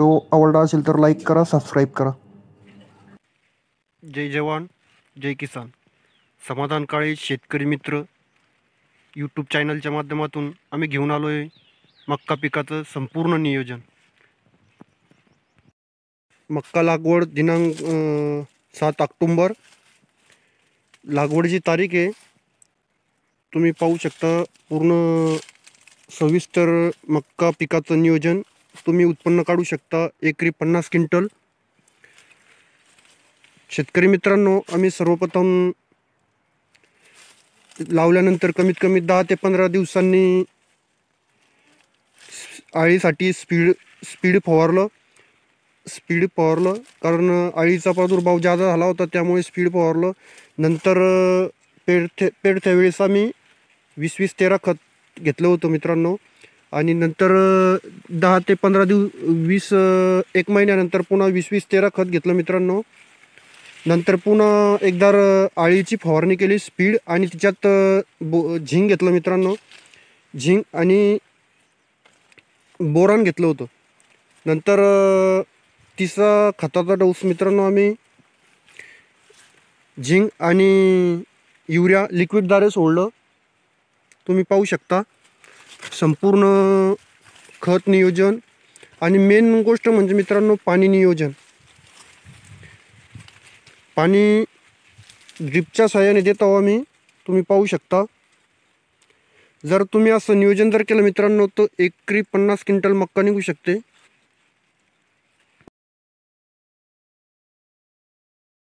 आवडला असेल तर लाईक करा, सबस्क्राईब करा. जय जवान जय किसान. समाधान काळे शेतकरी मित्र यूट्यूब चॅनलच्या माध्यमातून आम्ही घेऊन आलो आहे मक्का पिकाचं संपूर्ण नियोजन. मक्का लागवड दिनांक 7 ऑक्टोंबर लागवडीची तारीख आहे. तुम्ही पाहू शकता पूर्ण सविस्तर मक्का पिकाचं नियोजन. तुम्ही उत्पन्न काढू शकता एकरी 50 क्विंटल. शेतकरी मित्रांनो, आम्ही सर्वप्रथम लावल्यानंतर कमीत कमी 10 ते 15 दिवसांनी अळीसाठी स्पीड फवारलं. कारण अळीचा प्रादुर्भाव जादा झाला होता, त्यामुळे स्पीड फवारलं. नंतर पेरत्या वेळेस आम्ही 20-20-13 खत घेतलं होतं मित्रांनो. आणि नंतर 10 ते 15 एक महिन्यानंतर पुन्हा 20-13 खत घेतलं मित्रांनो. नंतर पुन्हा एकदा अळीची फवारणी केली स्पीड, आणि तिच्यात झिंक घेतलं मित्रांनो. झिंक आणि बोरान घेतलं होतं. नंतर तिसरा खताचा डोस मित्रांनो आम्ही झिंक आणि युरिया लिक्विडद्वारे सोडलं. तुम्ही पाहू शकता संपूर्ण खत नियोजन. आणि मेन गोष्ट म्हणजे मित्रांनो पाणी नियोजन. पाणी ड्रिपच्या सहाय्याने देत आहोत आम्ही. तुम्ही पाहू शकता. जर तुम्ही असं नियोजन जर केलं मित्रांनो तर एकरी 50 क्विंटल मक्का निघू शकते.